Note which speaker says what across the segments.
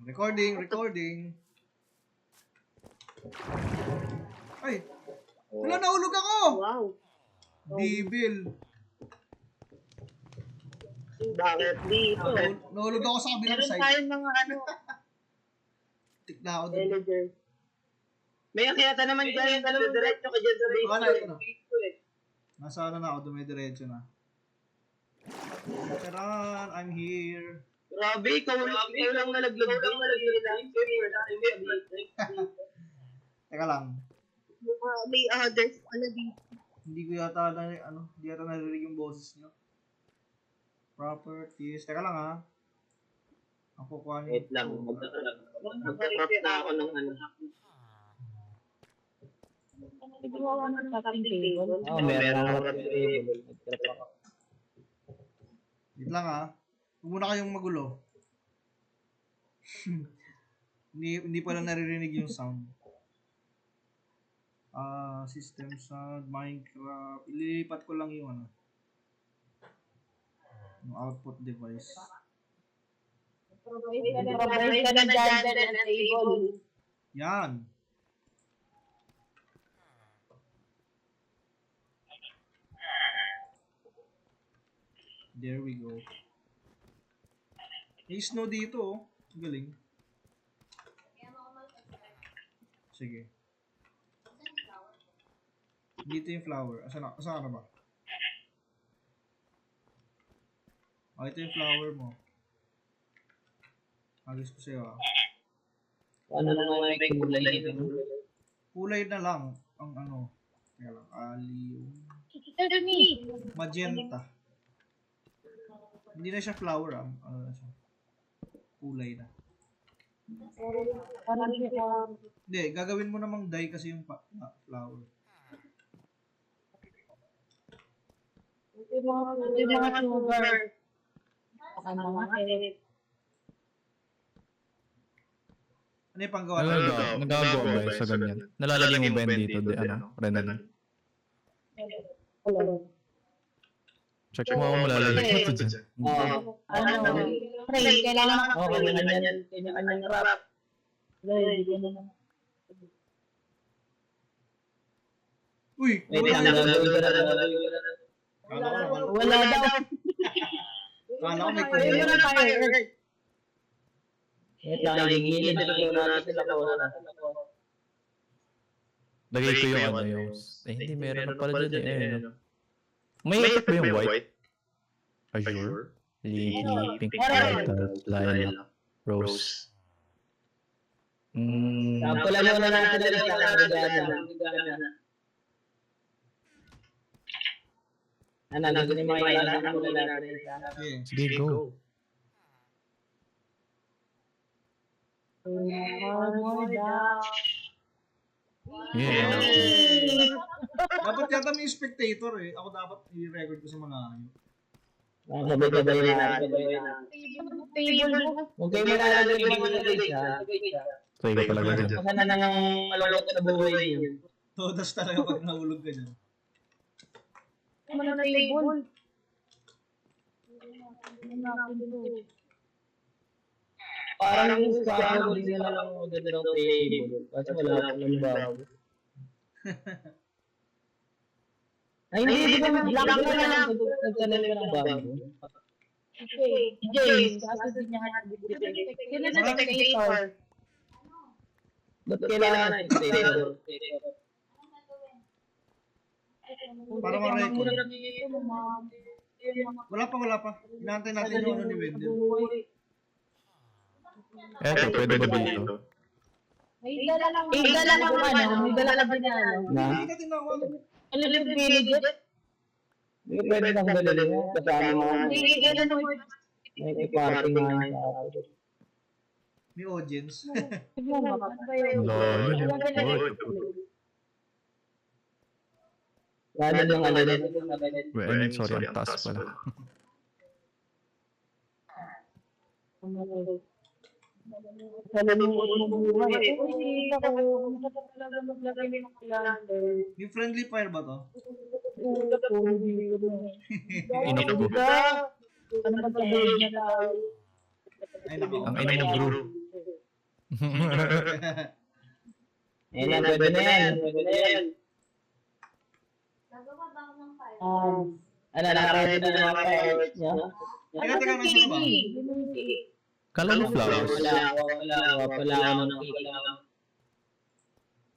Speaker 1: Recording. Ay! Wala, nahulog ako!
Speaker 2: Wow.
Speaker 1: Devil.
Speaker 2: Bakit dito?
Speaker 1: Nahulog ako sa kabilang
Speaker 2: Meron
Speaker 1: side.
Speaker 2: tayong mga ano,
Speaker 1: Tik na ako dun.
Speaker 2: villager. May akyata naman dyan. Diretso ka dyan sa base.
Speaker 1: Baka na, ito na. Nasa ano na ako, dumidiretso na. Charan, I'm here.
Speaker 2: Grabe, ikaw lang nalaglag.
Speaker 1: Teka lang.
Speaker 2: May others. Ano dito?
Speaker 1: Hindi ko yata hindi yata narinig yung boses nyo. Properties. Teka lang ha. Ako kuhanin.
Speaker 2: Wait lang. Magka-crop na ako ng ano.
Speaker 3: Nagawa mo ng crafting table.
Speaker 2: Oo, meron ako crafting table.
Speaker 1: Wait lang ha. Huwag muna kayong magulo. hindi pala naririnig yung sound. System sound, Minecraft. Ililipat ko lang yung yung output device.
Speaker 3: Provide ka ng dyan and table.
Speaker 1: Yan. There we go. May snow dito oh. Galing. Sige. Dito yung flower. Asa na ba? Ito yung flower mo. Agis ko sa'yo ah.
Speaker 2: Ano naman may kulay dito?
Speaker 1: Kulay na lang ang Kaya lang, aliw. Magenta. Hindi na siya flower ah. Ano na siya? Kulay na. Hindi, gagawin mo namang dye kasi yung flower.
Speaker 3: Yung mga sugar. Ano mga edit.
Speaker 1: Ano yung panggawa?
Speaker 4: Nagagawa ba sa ganyan? Nalalagay mo ba yan dito? Renan? Check mo ako malalagay ko ito dyan.
Speaker 3: Pray, kailangan mo
Speaker 2: Oo, kanya-kanyang wrap.
Speaker 1: Uy!
Speaker 2: Wait lang,
Speaker 3: Wala daw.
Speaker 1: Kala ko may
Speaker 3: Ayun
Speaker 1: kulay.
Speaker 3: na fire.
Speaker 2: Wait lang, hingilin na natin sila ko.
Speaker 4: Lagay ko yung hindi, meron na pala dyan eh. May effect ba yung white? Azure? Lily, pink, lilac, rose.
Speaker 2: Sample lang na natin na rin sa ano, gusto niyo makilala ng kulay natin sa
Speaker 4: Sige, go. Yeah.
Speaker 1: Dapat yata may spectator eh. Ako dapat i-record ko sa mga
Speaker 2: sabay-sabay na. Huwag kayo malalagay yung mga guys ha.
Speaker 4: So, ikaw talaga dyan.
Speaker 2: Kasi na nang malulot na buhay yun.
Speaker 1: todas talaga pag nahulog ka dyan.
Speaker 3: Ano na table?
Speaker 2: Parang yung squad, hindi nila lang maganda ng table. Kasi wala akong nalibago. Ay, hindi ba mag-block mo na lang. Nagtanan ka ng bago.
Speaker 3: Okay, James, kasi din niya sino na spectator?
Speaker 2: Ba't kailangan ng spectator?
Speaker 1: Para ma-record. Wala pa. Inaantay natin yung ni Wendell.
Speaker 4: Eto, pwede ba dito?
Speaker 3: May dala lang may dala lang din
Speaker 2: Na?
Speaker 1: Hindi natin nakuha.
Speaker 3: Ano yung village?
Speaker 2: Hindi pwede na kung dalali mo. Kasama mo.
Speaker 3: Hindi ganun mo.
Speaker 2: May party nga sa atin.
Speaker 1: May audience.
Speaker 4: Lalo yun.
Speaker 2: Lalo ng ano din.
Speaker 4: Well, sorry, ang taas pala. Yung
Speaker 1: friendly fire ba to?
Speaker 4: Inom ko.
Speaker 1: Ay nako.
Speaker 4: Ang inom mo, bro.
Speaker 2: Ayan na, pwede na yan. Pwede na yan.
Speaker 3: Gagawa ba ako ng fire?
Speaker 2: Ano, nakaready na mga fireworks niya?
Speaker 1: Teka, nasa ba?
Speaker 4: Kala mo flowers.
Speaker 2: Wala ako ng cake.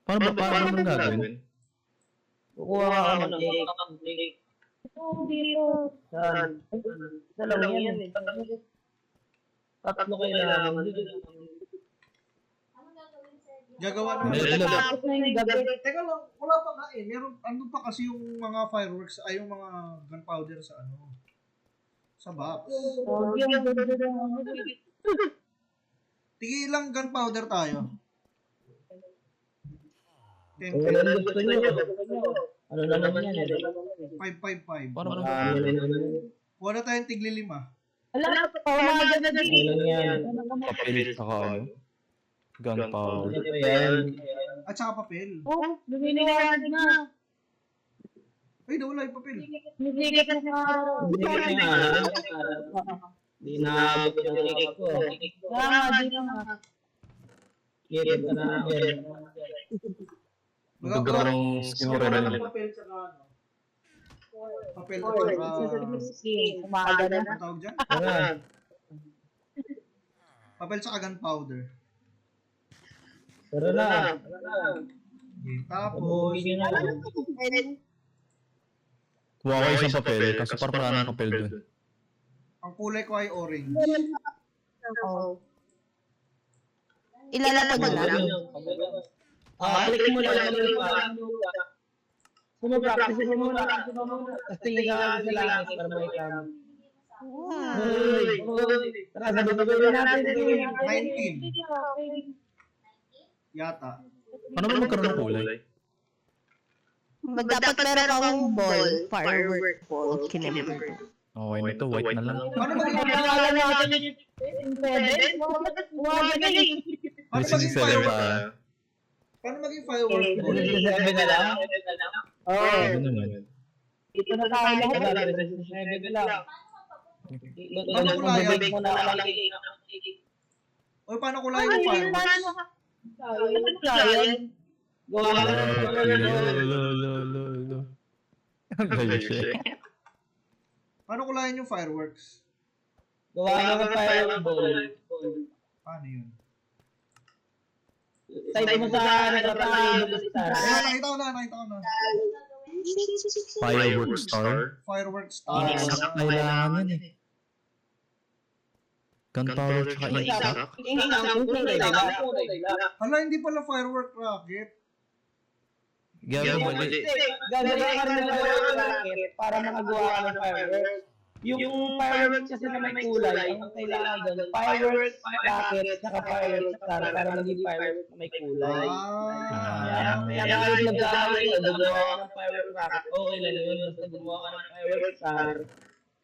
Speaker 4: Paano mo gagawin?
Speaker 2: Kukuha ako ng cake.
Speaker 3: Dito.
Speaker 2: Saan? Isa lang yan. Tatlo kailangan.
Speaker 3: Ano gagawin sir?
Speaker 1: Gagawa
Speaker 4: Hindi,
Speaker 1: naman.
Speaker 4: hindi.
Speaker 3: Tapos na yung gabi.
Speaker 1: Teka lang, wala pa nga eh. Andun pa kasi yung mga fireworks, ay yung mga gunpowder sa sa box.
Speaker 3: Yung gabi ng
Speaker 1: Tigi ilang gunpowder tayo? 10,
Speaker 2: Kung ano gusto nyo. Ano naman yan?
Speaker 1: 5, 5, 5.
Speaker 4: Paano mo
Speaker 1: Kuha na tayong tigli 5.
Speaker 3: Wala pa umaga na din.
Speaker 2: Ano lang yan?
Speaker 4: papel saka gunpowder.
Speaker 2: Ano pa yan?
Speaker 1: At saka papel.
Speaker 3: Oh, lumiliwanag na.
Speaker 1: Ay, nawala yung papel.
Speaker 3: Nisikat na sa araw.
Speaker 2: Hindi ko nga. Hindi naabot yung cake ko.
Speaker 3: Kaya nga, di na nga.
Speaker 2: Kit na namin.
Speaker 4: Magagawa ng skin mo rin.
Speaker 1: Papel saka papel at saka
Speaker 3: Umaga na.
Speaker 1: ang tawag dyan?
Speaker 2: Tara.
Speaker 1: Papel saka gunpowder.
Speaker 2: Tara na.
Speaker 1: Okay, tapos,
Speaker 2: Umuwi nyo na.
Speaker 4: Kuha ko isang papel, kasi parang wala ng papel dun.
Speaker 1: ang kulay ko ay orange.
Speaker 5: Oo. Ilalapag mo lang.
Speaker 2: Click mo lang. Sumapractice mo muna. Tapos tingin ka sa langit para may cam.
Speaker 5: Wow.
Speaker 2: Tara, sabi natin.
Speaker 1: 19 yata.
Speaker 4: Ano ba magkaroon ng kulay?
Speaker 5: Dapat meron akong ball, firework ball, kinember.
Speaker 4: Okay na to, white na lang.
Speaker 1: Paano maging
Speaker 3: Pangalan natin yung pwede. Umaga na eh.
Speaker 1: paano
Speaker 4: Missing
Speaker 1: maging
Speaker 4: seven
Speaker 1: firework?
Speaker 4: pa.
Speaker 1: Paano maging firework ball?
Speaker 2: Sabi na lang. Oo.
Speaker 4: Ano naman?
Speaker 3: Ito na tayo lahat.
Speaker 2: Sabi na lang.
Speaker 1: Paano kulayan?
Speaker 2: Bake mo na lang.
Speaker 1: O paano kulayan yung fireworks?
Speaker 2: Gawa ka na.
Speaker 4: Ang galing siya.
Speaker 1: Paano kulayan yung fireworks?
Speaker 2: Gawa ka ng fireball.
Speaker 1: Paano yun?
Speaker 2: Type mo sa nakatayo sa
Speaker 1: Ayan, nakita ko na.
Speaker 4: Firework star.
Speaker 1: Fireworks
Speaker 2: Ah.
Speaker 1: star.
Speaker 4: Kailangan yan eh. Gunpowder tsaka isak.
Speaker 1: Hala, hindi pala firework rocket.
Speaker 4: Gagawin mali.
Speaker 2: Gagawin ka rin ng firework rocket para makagawa ka ng fireworks. Yung fireworks kasi na may kulay, ang kailangan doon, fireworks rocket, saka fireworks star, para maging fireworks na may kulay. Kaya kahit nagkakawin ka, gumawa ka ng fireworks rocket, okay lang yun, basta gumawa ka ng fireworks star.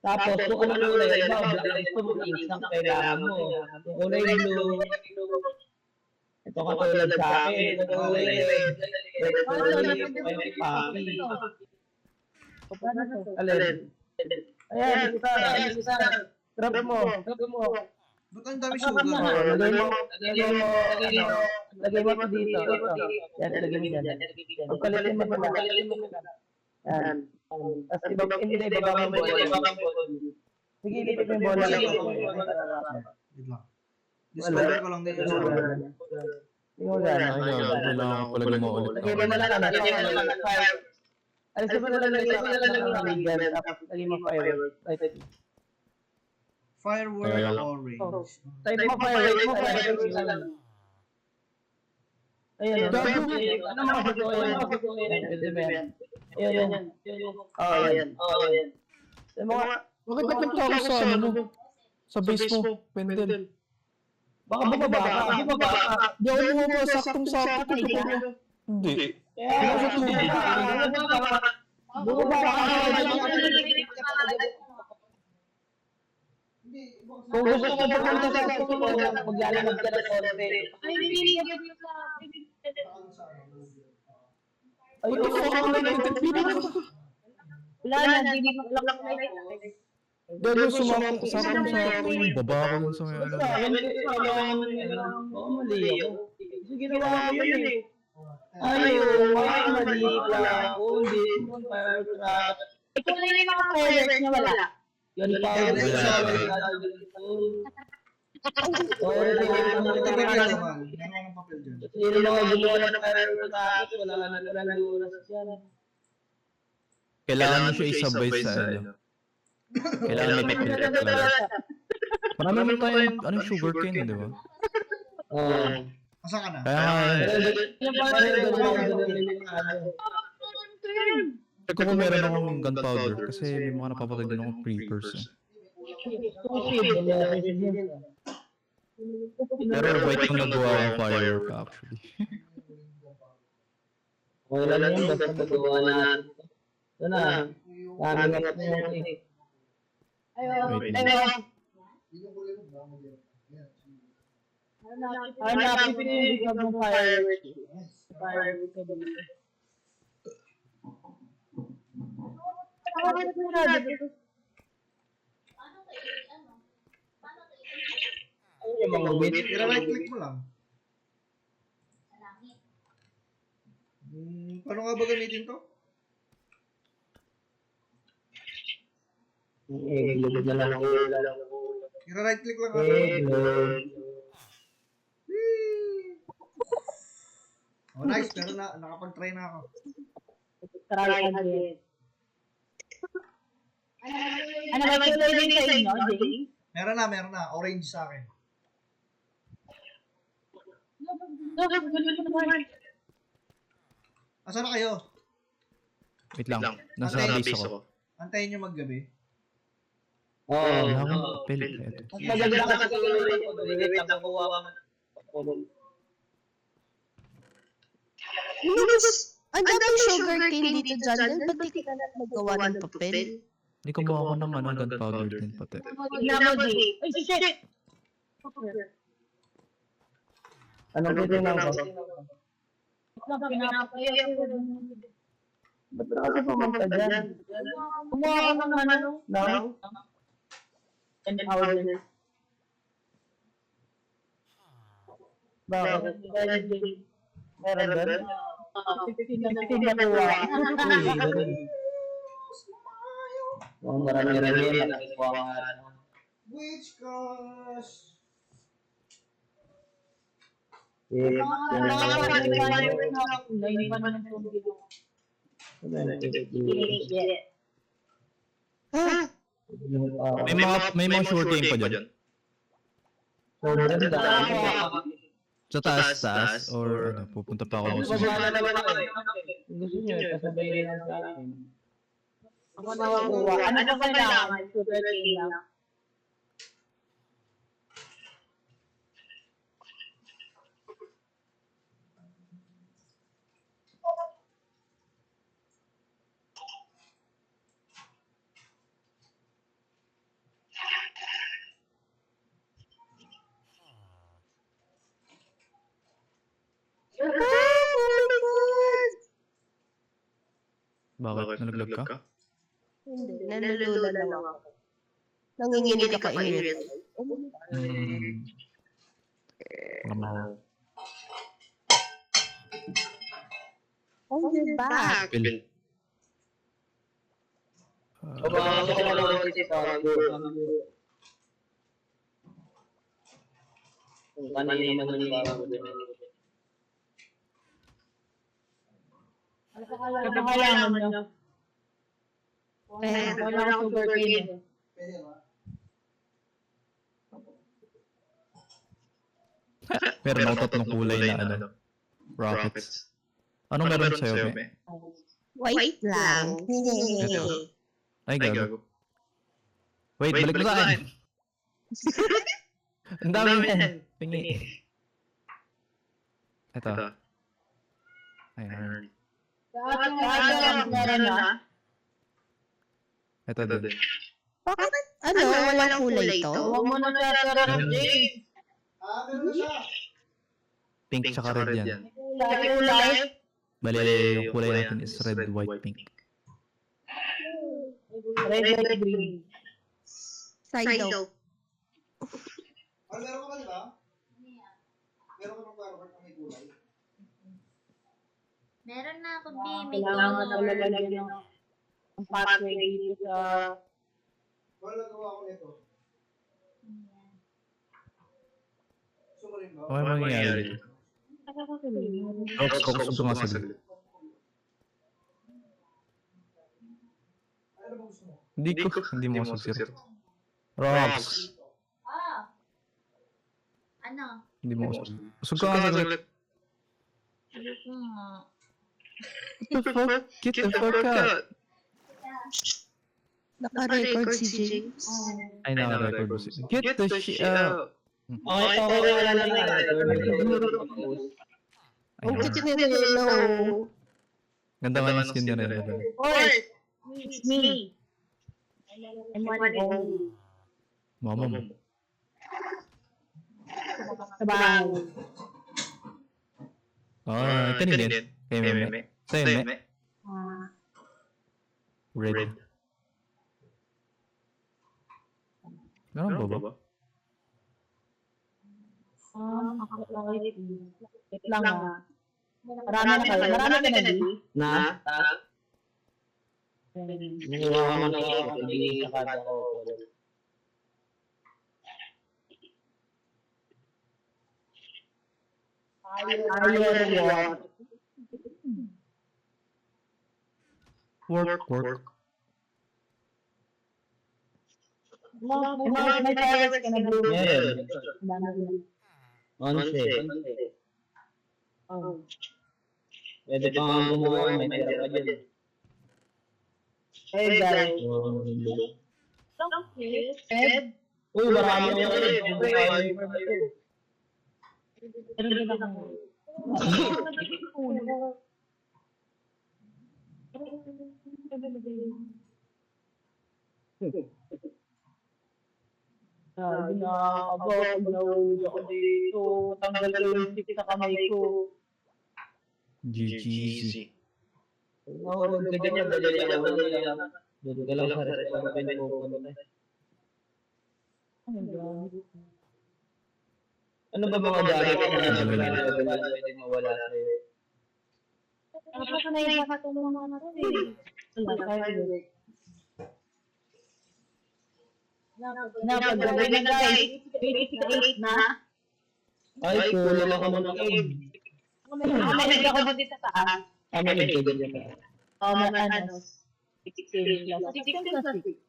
Speaker 2: Tapos, kung ano kulay, iba, black, gusto mo, insang kailangan mo. Kung kulay blue, ito katulad sa akin, ito kulay red, red kulay, may papi. Alin? Ayan, isa. Grab mo.
Speaker 1: Ba't ang dami sugar?
Speaker 2: Lagay mo ito dito. Yan, lagay mo dyan. Pagkalitin mo pala. Yan. Tapos ibaba mo yung bola. Sige, ilipit mo yung bola.
Speaker 1: Wait lang. Discover ko lang din yung sugar.
Speaker 4: Kailangan ko pala gumawa ulit.
Speaker 2: Lagay mo na lang. Alisin mo na lang yung bigyan. Tapos lagay mo fireworks.
Speaker 1: Firework
Speaker 4: Ayan.
Speaker 1: orange.
Speaker 2: Type mo fireworks. Ayan. Ano mga gusto ko yan? Pwede ba yan? Ayan. Oo, yan. Yung mga...
Speaker 4: Bakit nagpunta sa sa base mo, Pendel?
Speaker 2: Baka bumaba ka.
Speaker 4: Di ako bumaba, saktong-sakto ko. Hindi.
Speaker 2: Bumaba ka. Kung gusto ko pumunta sa susunod, maglalakad ka ng konti.
Speaker 4: Ay, ito sa akin lang.
Speaker 3: Wala na, hindi ko lang na ito.
Speaker 4: Dahil sakang sakto yung baba ko dun sa may ano.
Speaker 2: Basta, mali ako. Kasi ginawa ko yun eh. Ayaw, mali pala ako. Hindi, fireworks rocket.
Speaker 3: Ikaw na yung mga fireworks na wala.
Speaker 2: Yan pa ako.
Speaker 1: Wala. Ito ba yung naman? Meron ng papel dyan.
Speaker 2: Kasi yung mga gumawa ng fireworks rocket, wala na oras yan.
Speaker 4: Kailangan mo siya isabay sa ano. Kailangan may technique lang. Marami naman tayong anong sugar cane, di ba?
Speaker 1: Asa ka na?
Speaker 4: Kaya nga,
Speaker 2: Yung fireworks
Speaker 4: check ko kung meron akong gunpowder kasi may mga napapatay din akong creepers. Eh. Pero white yung nagawa akong firework actually.
Speaker 2: wala lang yun, basta magawa natin. Ito na, namingat na yung eh.
Speaker 4: Wait.
Speaker 2: Hanapin ko yung mga fireworks. Fireworks ka dito. Ano yung mga wit?
Speaker 1: I-right click mo lang. Paano nga ba gamitin to?
Speaker 2: Eglog na lang ako.
Speaker 1: I-right click lang ako.
Speaker 2: Eglog.
Speaker 1: Oh, nice. Pero nakapag-try na ako.
Speaker 3: Try again. Ano ba yung pwede sa inyo, Jay?
Speaker 1: Meron na. Orange sa akin. Asa na kayo?
Speaker 4: Wait lang, nasa base ako.
Speaker 1: Antayin nyo maggabi.
Speaker 2: Oo.
Speaker 4: Wala akong papel. Eto.
Speaker 2: Magdagdag ka sa wait lang nakuha ka.
Speaker 5: Ang daming sugar cane dito dyan. Ba't di ka na magawa ng papel?
Speaker 4: Hindi ko mukha ko ng ano, gunpowder din pati.
Speaker 3: Tignan mo, Jay. Ay, shit!
Speaker 2: Anong titingnan ko?
Speaker 3: Pinapaya ko.
Speaker 2: Ba't na kasi pumunta dyan?
Speaker 3: Kumuha ko ng ano?
Speaker 2: Now?
Speaker 3: And powder.
Speaker 2: Bakit? Meron doon?
Speaker 3: Pinakuha.
Speaker 2: Marami-rami yan. Nakuha nga.
Speaker 1: Which gosh?
Speaker 4: May mga sugar cane pa dyan. Sa taas or ano, pupunta pa ako dun sa
Speaker 2: Gusto nyo, kasabayin lang sa akin.
Speaker 3: Ako nakukuha. Ano ba kailangan? Sugar cane lang.
Speaker 4: Bakit? Nalaglag ka?
Speaker 5: Hindi, nalulula lang ako. Nanginginig ako init.
Speaker 4: Lamaw.
Speaker 5: Oh, you're back.
Speaker 4: Pil.
Speaker 3: Ano kailangan nyo? Wala akong sugar cane.
Speaker 4: Meron ako tatlong kulay na ano, rockets. Anong meron sa'yo, Be?
Speaker 5: White lang.
Speaker 4: Ito. Ay, gago. Wait, balik mo saan? Ang dami yan. Pingi. Ito. Ayan.
Speaker 3: Meron na.
Speaker 4: Ito din.
Speaker 5: Bakit? Ano? Walang kulay to?
Speaker 3: Huwag mo na siya, Jay.
Speaker 1: Meron na siya.
Speaker 4: Pink tsaka red yan.
Speaker 3: Kulay.
Speaker 4: Bali, yung kulay natin is red, white, pink.
Speaker 3: Red, green.
Speaker 5: Side-out.
Speaker 1: Ay, meron ka ba, di ba? Meron ka ng firework na may kulay?
Speaker 3: Meron na ako, B. May
Speaker 2: Kailangan mo
Speaker 3: color.
Speaker 2: talaga lagyan ng pathway dito sa...
Speaker 1: Wala nagawa ko nito. Gusto mo rin ba?
Speaker 4: Ano may mangyayari dito? Rox, gusto nga saglit.
Speaker 1: Ano ba gusto mo?
Speaker 4: Hindi mo sagsir. Rox,
Speaker 3: Ano?
Speaker 4: hindi mo sagsir. Gusto ka nga saglit.
Speaker 3: Ayoko nga.
Speaker 4: Get the fuck out.
Speaker 5: Naka-record si James.
Speaker 4: Ay, naka-record mo siya. Get the shit out.
Speaker 2: Okay, wala lang
Speaker 4: Ay,
Speaker 5: Bakit yun hello?
Speaker 4: ganda man yung skin na rin.
Speaker 3: It's me. I'm one home.
Speaker 4: Mama mo.
Speaker 3: Sabay.
Speaker 4: Ah, kanina din. Kay Meme. Sa'yo, Meme. Red. Ganun ba ba?
Speaker 3: Wait lang ah. Marami na kayo. Marami ka na, B?
Speaker 2: Na? Nagawa mo na ako. Hindi sa kada ko.
Speaker 4: Work.
Speaker 3: May fireworks ka na, Blue.
Speaker 2: Meron.
Speaker 3: Dami.
Speaker 2: 11. Pwede pa nga gumawa. May tira pa dyan.
Speaker 3: Hey, guys. Ed?
Speaker 2: Uy, marami na yun.
Speaker 3: Ano din ako?
Speaker 2: Sabi na, pag nahulog ako dito, tanggal ko yung stick sa kamay ko.
Speaker 4: GG.
Speaker 2: Nahulog ka dyan, dali lang. Dali ka lang sa restaurant ko pupunta. Ano ba mga gamit na pwede mawala sa'yo?
Speaker 3: Ako na yung katulong mga natin eh. Napag-gawin na guys. 88 na.
Speaker 2: Ay, kulang ako ng egg.
Speaker 3: Kumalig ako dito sa taas.
Speaker 2: May egg dyan.
Speaker 3: Ano? 16 plus 6.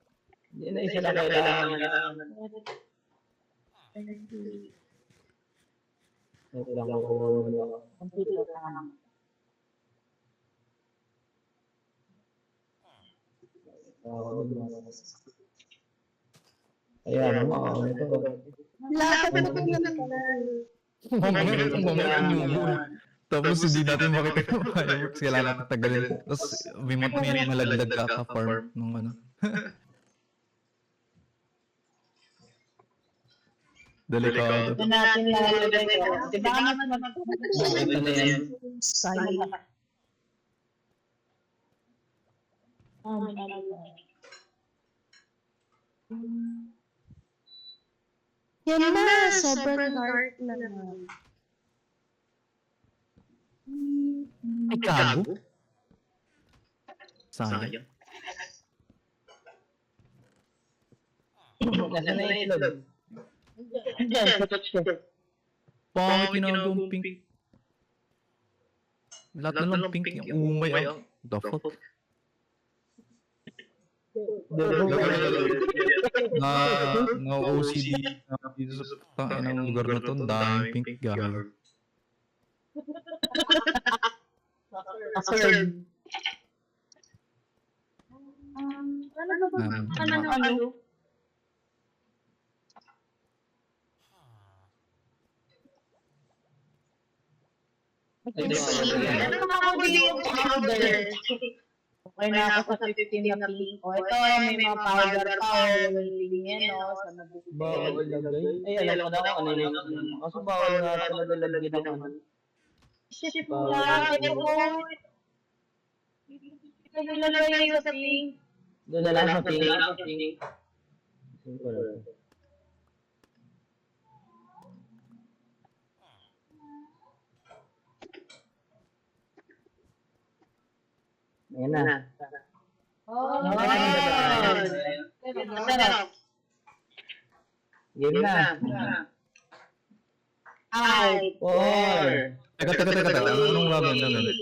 Speaker 2: Hindi na isa na kailangan niya. Wait lang ako.
Speaker 3: Computer ka naman.
Speaker 2: Ayan, ano ito.
Speaker 5: Lahat na naman.
Speaker 4: Mamaya yung tapos hindi natin makita yung fireworks. Kailangan natin tagalin. Tapos may malagdag ka farm nung ano. Delikado.
Speaker 3: Ito natin lalagay ko. Diba nga naman
Speaker 2: Ito na yan.
Speaker 5: Side. Yan na, sobrang dark na.
Speaker 4: Ay, gago. Sayang.
Speaker 2: Nasa na itlog.
Speaker 3: Diyan, sa touch ko.
Speaker 4: Pangit ginagawang pink. Lahat na lang pink. Yung umay ang. The fuck? Na OCD na dito sa tangin ng lugar na to. Ang daming pink gago.
Speaker 3: Sir. Ano? Ano naman ako yung powder? Okay na ako sa 15 na pink. O ito, may mga powder pa. O, waiting yan, o. Sa
Speaker 2: Bawal lagay. Ay, alam ko na ako ano yung kaso bawal nga talaga lalagyan ng ano.
Speaker 3: Shit mo lang. Ito ko. Ito nilagay sa pink.
Speaker 2: Doon na lang sa tingin. Ayan na.
Speaker 3: Oh,
Speaker 2: Sarap. Game na.
Speaker 3: Ay.
Speaker 2: 4.
Speaker 4: Teka. Anong gagawin namin?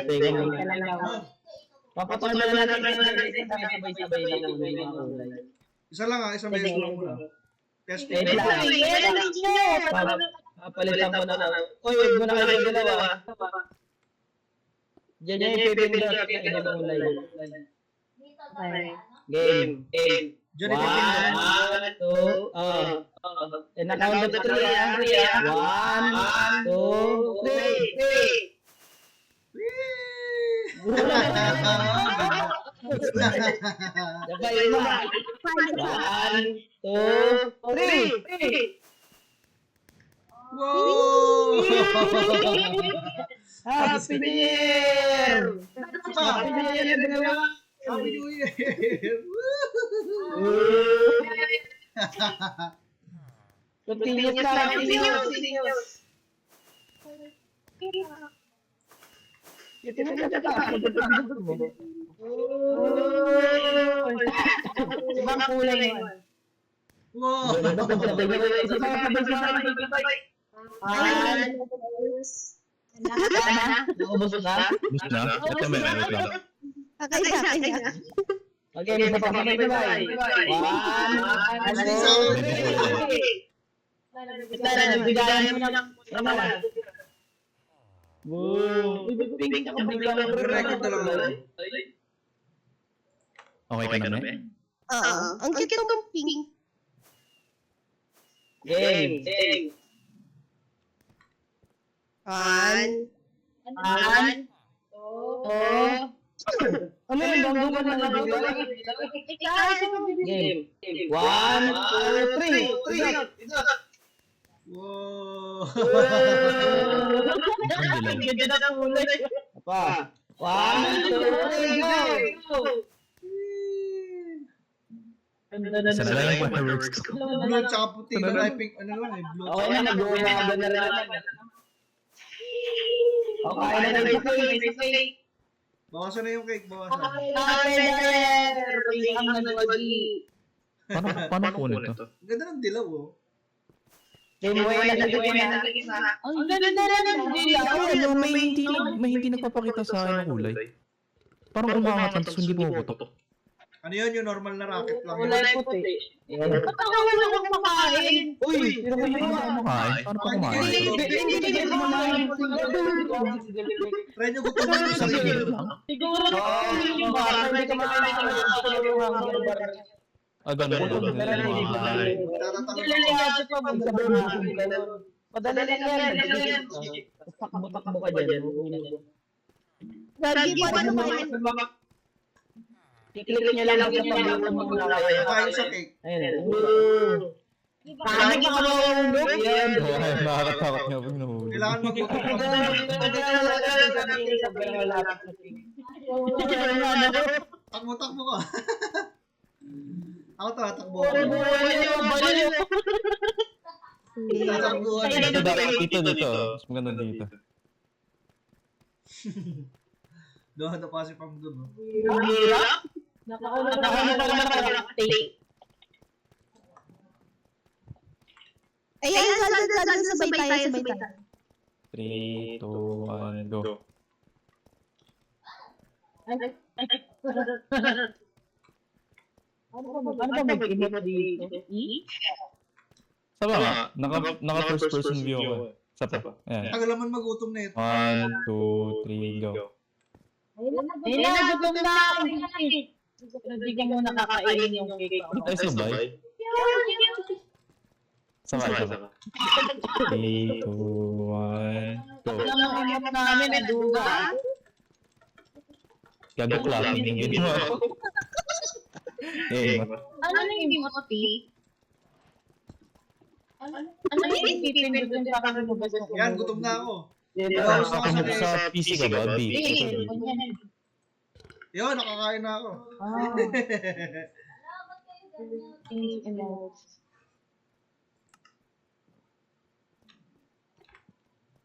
Speaker 2: Teka lang. Papatuloy na natin sabay-sabay lang muna yung mga kulay.
Speaker 1: Isa lang ah, isang beses lang muna. Testing.
Speaker 2: Wait lang. Papalitan ko na lang. Uy, huwag mo na kayo yung dalawa. Diyan yung ipipindot na ibang kulay. Game.
Speaker 1: Diyan ipipindot.
Speaker 2: 1, 2, na count of 3 ah. 1, 2, 3. Sabay mo. 1, 2, 3.
Speaker 1: Wow!
Speaker 2: Happy New Year!
Speaker 1: Pa!
Speaker 2: Happy New Year, dalawa!
Speaker 1: Happy New Year!
Speaker 2: Continuous na, continuous! Ibang kulay naman.
Speaker 1: Wow!
Speaker 2: Naubos na?
Speaker 4: Bus na? Ito may ayos lang.
Speaker 5: Kaya.
Speaker 2: Okay, may sabay-sabay. 1, 2, 3. Bigyan mo na lang. Wow! Pink ako biglang.
Speaker 1: Record na lang ako.
Speaker 4: Okay ka na, me?
Speaker 5: Oo. Ang cute ng pink.
Speaker 2: Game.
Speaker 5: 1.
Speaker 3: 1, 2,
Speaker 2: Ano yung bangguman na nabigyan? Game. 1, 2, 3.
Speaker 1: Wow!
Speaker 2: Apa? 1, 2, 3, go!
Speaker 4: Isa na lang yung fireworks ko.
Speaker 1: Blue tsaka puti. Wala yung pink. Ano lang eh. Blue
Speaker 2: Okay
Speaker 1: tsaka
Speaker 2: na, nag-uwi na na naman. Okay na na.
Speaker 1: Bawasan na yung cake. Bawasan.
Speaker 4: Paano po nito?
Speaker 1: Ang ganda ng dilaw oh.
Speaker 2: Game na.
Speaker 3: Ang ganda na ng dilaw.
Speaker 4: May hindi nagpapakita sa akin ng kulay. Parang umangat lang, tapos hindi pumuputok.
Speaker 1: Ano yun? Yung normal na racket lang.
Speaker 2: Kulay
Speaker 1: Yun.
Speaker 2: puti.
Speaker 3: Ba't ako wala akong makain?
Speaker 2: Uy!
Speaker 4: Paano pa kumakain? Paano pa kumakain?
Speaker 2: Hindi kumakain.
Speaker 1: Try nyo gutom nyo sa
Speaker 4: Sige
Speaker 1: sarili.
Speaker 4: lang.
Speaker 3: Siguro
Speaker 2: Hindi ka makain.
Speaker 4: Ganun.
Speaker 2: Padali lang yan. Tapos takbo ka dyan.
Speaker 5: Lagi pa naman.
Speaker 2: Kiklik nyo lang sa pag-uulong mga kaya.
Speaker 1: Kain sa cake.
Speaker 2: Ayun.
Speaker 3: paano ka mawawulog?
Speaker 2: Yan.
Speaker 4: Nakakatakot nga pag nahuli.
Speaker 1: Kailangan magutom ka. Takbo ka. Ako to, takbo ako. Tatakbuhan.
Speaker 4: Dito. Mas maganda dito.
Speaker 1: Doon na pa si Pam doon.
Speaker 3: Ang hirap. Nakaka-take.
Speaker 5: Ayan, sabay tayo.
Speaker 4: 3, 2, 1, go.
Speaker 3: Ano ba mag-init dito?
Speaker 4: Saba nga, naka first person view ako. Sapa. Ayan.
Speaker 1: Tagal naman magutom na ito.
Speaker 4: 1, 2, 3, go.
Speaker 3: Gutom na ako. Hindi ko muna kakainin yung cake.
Speaker 4: Hindi tayo sabay. Sabay. 3, 2, 1, go.
Speaker 3: Alam mo, init namin, duga.
Speaker 4: Gago clapping yung ginawa ko.
Speaker 3: Ano yung emoji? Ano yung pipindot yung pakalubas ko?
Speaker 1: Yan, gutom na ako.
Speaker 4: Ako sa PC ka ba? B.
Speaker 1: Yun, nakakain na ako.
Speaker 3: Change emotes.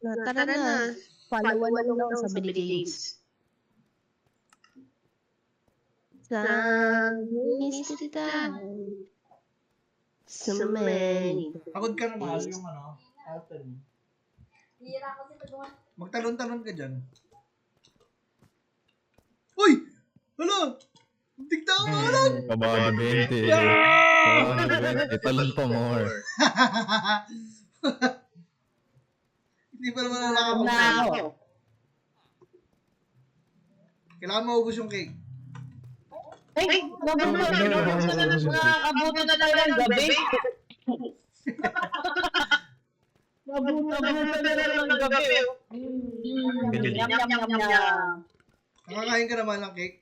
Speaker 5: Tara na. Follow-an lang daw sa Billy Gates. Sa so many.
Speaker 1: Pagod ka na, mahal, yung ano, after mo. Magtalon-talon ka dyan. Uy! Hala! Tignan ko mo lang!
Speaker 4: Kabado 20. Kabado 20. Talon pa more.
Speaker 1: Hindi pa naman
Speaker 3: Na
Speaker 1: nakakapag.
Speaker 3: ako.
Speaker 1: Kailangan maubos yung cake.
Speaker 3: Ay, nakakabuto na tayo ng gabi. Nabuto na tayo ng gabi. Yum, yum, yum, yum.
Speaker 1: Nakakain ka naman ng cake.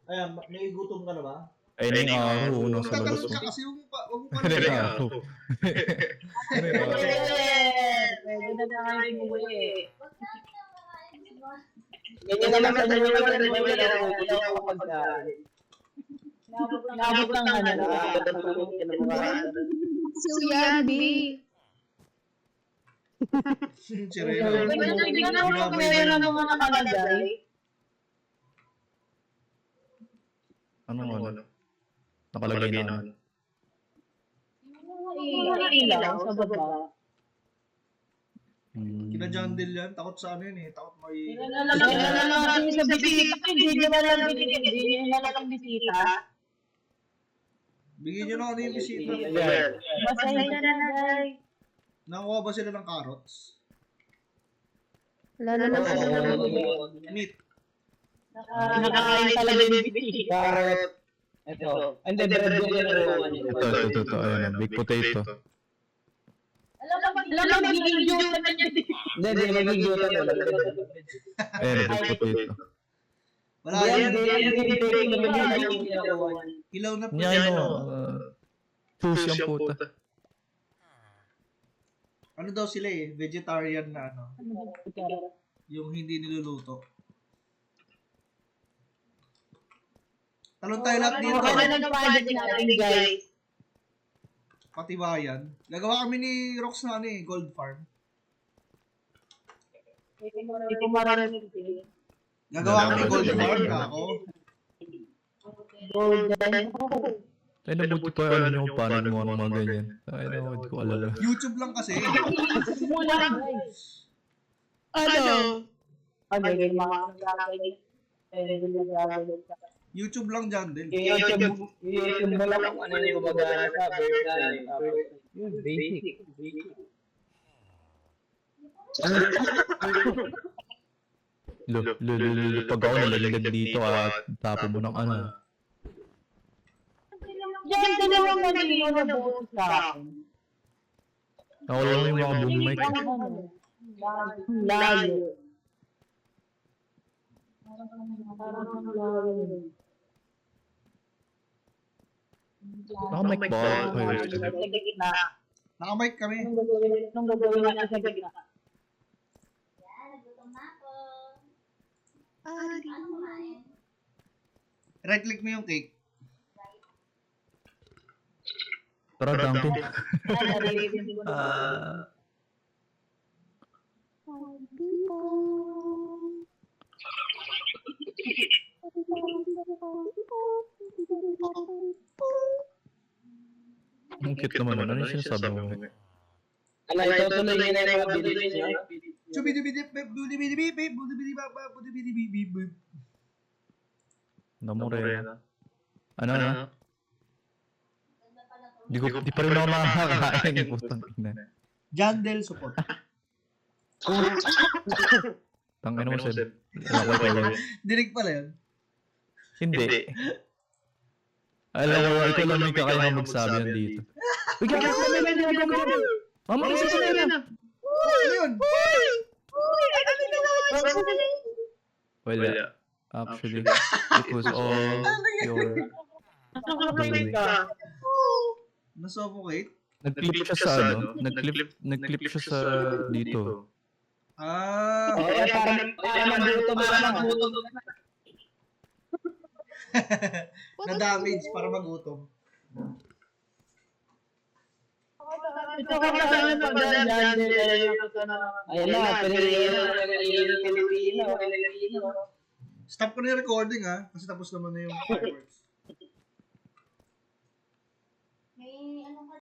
Speaker 1: Ayan, naigutom ka na ba?
Speaker 4: Ay, na yung araw. Unang sa labas
Speaker 1: Tatalon
Speaker 4: mo.
Speaker 1: ka kasi huwag mo pa
Speaker 4: Ay, na yung araw. Ay, na yung araw.
Speaker 3: Pwede na tayo umuwi. Ganyan naman sa inyo naman sa inyo hindi ako pagkain. Nabot ng ano na.
Speaker 5: So yan, B.
Speaker 1: Sirena.
Speaker 3: Tingnan mo kung meron ng mga nakalagay.
Speaker 4: Ano? Nakalagay na ano.
Speaker 3: Ilaw sa baba.
Speaker 1: Kina Jandel yan. Takot sa ano yun eh. Takot may...
Speaker 3: Kailan na natin sa bisita. Hindi nyo na lang binigyan. Hindi nyo na lang bisita.
Speaker 1: Bigyan nyo na ano yung bisita.
Speaker 3: Masaya ka na, guys.
Speaker 1: Nakuha ba sila ng carrots?
Speaker 5: Wala naman sa
Speaker 1: Meat.
Speaker 3: Nakakain talaga yung bisita.
Speaker 2: Carrot. Ito. Hindi, bread yung kinuha niya.
Speaker 4: Ito. Ayan, big potato.
Speaker 3: Alam mo, magiging joke naman yan.
Speaker 2: Hindi, magiging yuta na lang.
Speaker 4: Ayan, big potato.
Speaker 1: Wala yan.
Speaker 2: Hindi,
Speaker 1: Ilaw na po.
Speaker 4: Niya, ano, push yung puta.
Speaker 1: Ano daw sila eh? Vegetarian na ano. Yung hindi niluluto. Talon tayo lahat dito.
Speaker 3: Okay na ng project natin, guys.
Speaker 1: Patibayan. Gagawa kami ni Rox na ano eh, Gold Farm.
Speaker 3: Ito marami.
Speaker 1: Gagawa kami Gold Farm na ako.
Speaker 3: Golden.
Speaker 4: Ay, nabuti pa alam nyo kung paano mo mga ganyan. Ay, naman, hindi ko alala.
Speaker 1: YouTube lang kasi.
Speaker 3: Simula, guys.
Speaker 5: Ano?
Speaker 3: Ano yung mga nagagawin?
Speaker 1: YouTube lang Jandel.
Speaker 2: YouTube mo lang kung ano yung gumagana sa version. Yun, basic.
Speaker 4: Pag ako nalaglag dito at tapo mo ng ano.
Speaker 3: Diyan dalawang manilo na buo sa akin.
Speaker 4: Ako lang yung mga boom mic.
Speaker 3: Layo.
Speaker 4: Naka-mic ba? Ay,
Speaker 3: Sa gitna.
Speaker 1: Naka-mic kami.
Speaker 3: Nung gagawin natin sa gitna.
Speaker 1: Right click mo yung cake.
Speaker 4: Tara, Dunkin. Ang cute naman. Ano yung sinasabi mo?
Speaker 2: Ano, ito tuloy niya na yung mga videos niya.
Speaker 4: Namorena. Ano? Di pa rin ako makakakain. Putang ina.
Speaker 1: Jandel support.
Speaker 4: Tangin mo, Seb. Ako kayo.
Speaker 1: Dinig pala yun.
Speaker 4: Hindi. Alam mo, ito lang may kakayahan magsabi yan dito. Uy, kakayahan! Mama, kasi sa na!
Speaker 1: Ano yun?
Speaker 4: Wala. Actually, it was all your doing.
Speaker 1: Nasuffocate?
Speaker 4: Nag-clip siya sa ano? Nag-clip siya sa dito.
Speaker 1: Ah.
Speaker 2: Para mabuto.
Speaker 1: Na-damage para magutom.
Speaker 3: Ito ka na pagdadaan din.
Speaker 2: Ayan na, Pilipino.
Speaker 1: Stop ko na yung recording ha, kasi tapos naman na yung fireworks.